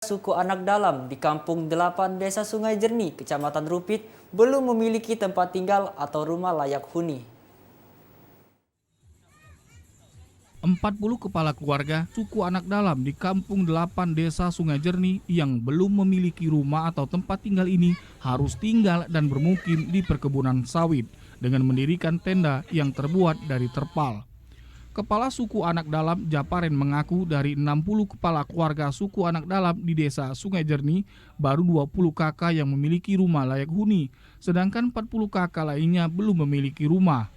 Suku anak dalam di Kampung 8 Desa Sungai Jernih, Kecamatan Rupit, belum memiliki tempat tinggal atau rumah layak huni. 40 kepala keluarga suku anak dalam di Kampung 8 Desa Sungai Jernih yang belum memiliki rumah atau tempat tinggal ini harus tinggal dan bermukim di perkebunan sawit dengan mendirikan tenda yang terbuat dari terpal. Kepala suku anak dalam Japaren mengaku dari 60 kepala keluarga suku anak dalam di Desa Sungai Jernih, baru 20 kakak yang memiliki rumah layak huni, sedangkan 40 kakak lainnya belum memiliki rumah.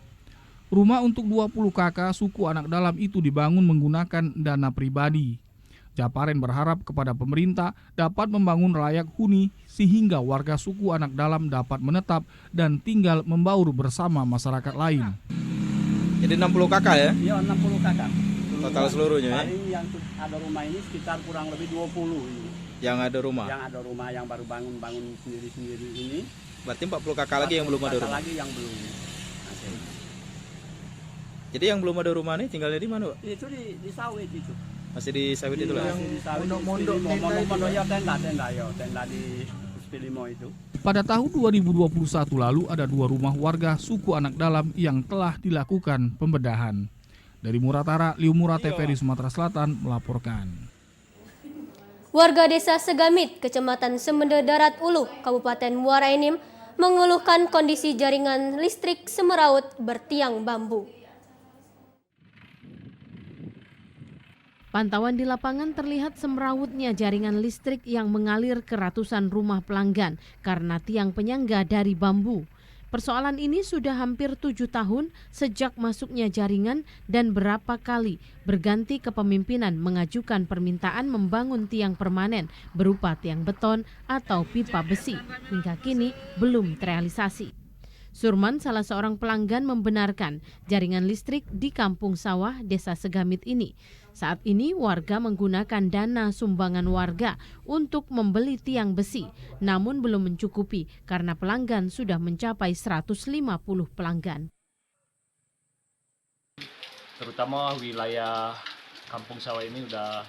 Rumah untuk 20 kakak suku anak dalam itu dibangun menggunakan dana pribadi. Japaren berharap kepada pemerintah dapat membangun layak huni sehingga warga suku anak dalam dapat menetap dan tinggal membaur bersama masyarakat lain. Jadi 60 kakak ya? Iya, 60 kakak. Total seluruhnya ya? Hari yang ada rumah ini sekitar kurang lebih 20 ini. Yang ada rumah? Yang ada rumah yang baru bangun sendiri-sendiri ini. Berarti 40 kakak lagi yang belum ada rumah? Lagi yang belum. Jadi yang belum ada rumah nih tinggalnya di mana, Pak? Itu di sawit itu. Masih di sawit itu lah? Masih di sawit. Mondok ya tenda di Puspilimo itu. Pada tahun 2021 lalu ada 2 rumah warga suku anak dalam yang telah dilakukan pembedahan. Dari Muratara, Liu Mura TVRI Sumatera Selatan melaporkan. Warga desa Segamit, Kecamatan Semende Darat Ulu, Kabupaten Muara Enim, mengeluhkan kondisi jaringan listrik semeraut bertiang bambu. Pantauan di lapangan terlihat semrawutnya jaringan listrik yang mengalir ke ratusan rumah pelanggan karena tiang penyangga dari bambu. Persoalan ini sudah hampir 7 tahun sejak masuknya jaringan dan berapa kali berganti kepemimpinan mengajukan permintaan membangun tiang permanen berupa tiang beton atau pipa besi. Hingga kini belum terrealisasi. Surman, salah seorang pelanggan, membenarkan jaringan listrik di Kampung Sawah, Desa Segamit ini. Saat ini warga menggunakan dana sumbangan warga untuk membeli tiang besi, namun belum mencukupi karena pelanggan sudah mencapai 150 pelanggan. Terutama wilayah Kampung Sawah ini sudah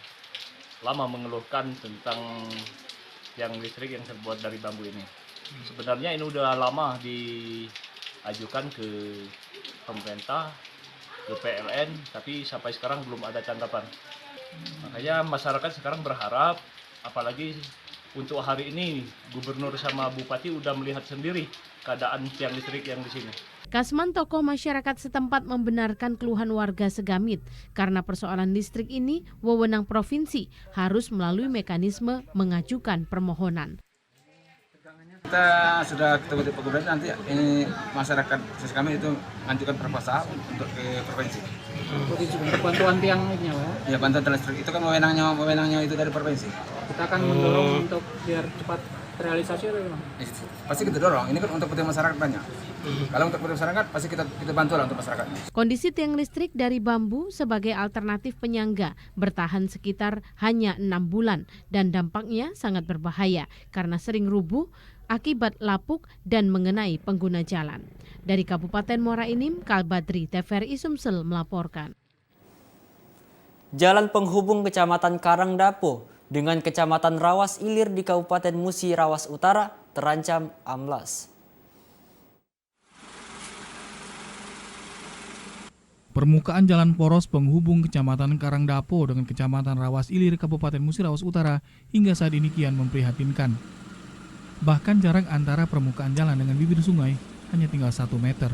lama mengeluhkan tentang tiang listrik yang terbuat dari bambu ini. Sebenarnya ini udah lama diajukan ke pemerintah, ke PLN, tapi sampai sekarang belum ada tanggapan. Makanya masyarakat sekarang berharap, apalagi untuk hari ini Gubernur sama Bupati udah melihat sendiri keadaan tiang listrik yang di sini. Kasman, tokoh masyarakat setempat, membenarkan keluhan warga Segamit karena persoalan listrik ini wewenang provinsi harus melalui mekanisme mengajukan permohonan. Kita sudah ketemu di Gubernur, nanti ini masyarakat kami itu mengajukan proposal untuk ke provinsi. Untuk bantuan tiang ini ya? Ya, bantuan listrik itu kan wewenangnya itu dari provinsi. Kita akan mendorong untuk biar cepat terrealisasi atau gimana? Pasti kita dorong, ini kan untuk kepentingan masyarakat banyak. Kalau untuk kepentingan masyarakat pasti kita bantu lah untuk masyarakatnya. Kondisi tiang listrik dari bambu sebagai alternatif penyangga bertahan sekitar hanya 6 bulan dan dampaknya sangat berbahaya karena sering rubuh akibat lapuk dan mengenai pengguna jalan. Dari Kabupaten Muara Enim, Kalbadri TVRI Sumsel melaporkan. Jalan penghubung Kecamatan Karangdapo dengan Kecamatan Rawas Ilir di Kabupaten Musi Rawas Utara terancam amblas. Permukaan jalan poros penghubung Kecamatan Karangdapo dengan Kecamatan Rawas Ilir Kabupaten Musi Rawas Utara hingga saat ini kian memprihatinkan. Bahkan jarak antara permukaan jalan dengan bibir sungai hanya tinggal 1 meter.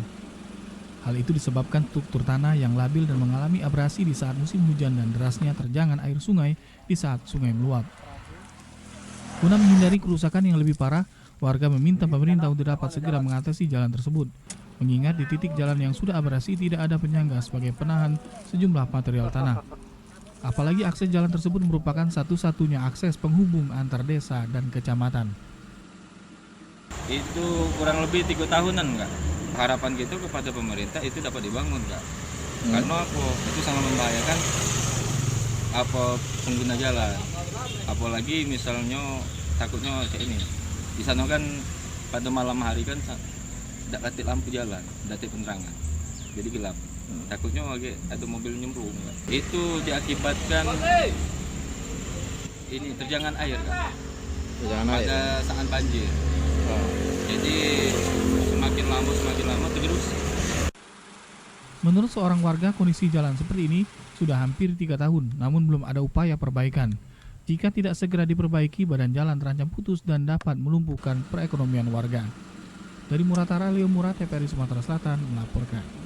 Hal itu disebabkan struktur tanah yang labil dan mengalami abrasi di saat musim hujan dan derasnya terjangan air sungai di saat sungai meluap. Guna menghindari kerusakan yang lebih parah, warga meminta pemerintah untuk dapat segera mengatasi jalan tersebut. Mengingat di titik jalan yang sudah abrasi tidak ada penyangga sebagai penahan sejumlah material tanah. Apalagi akses jalan tersebut merupakan satu-satunya akses penghubung antar desa dan kecamatan. Itu kurang lebih 3 tahunan enggak. Harapan kita kepada pemerintah itu dapat dibangun enggak. Karena itu sangat membahayakan pengguna jalan. Apalagi misalnya takutnya kayak ini. Di sana kan pada malam hari kan tidak ada lampu jalan, tidak ada penerangan. Jadi gelap. Takutnya ada mobil nyemplung. Itu diakibatkan ini terjangan air kan. Jangan Pada saat banjir. Jadi semakin lama tergerus. Menurut seorang warga, kondisi jalan seperti ini sudah hampir 3 tahun, namun belum ada upaya perbaikan. Jika tidak segera diperbaiki, badan jalan terancam putus dan dapat melumpuhkan perekonomian warga. Dari Muratara, Leo Murat, TVRI Sumatera Selatan melaporkan.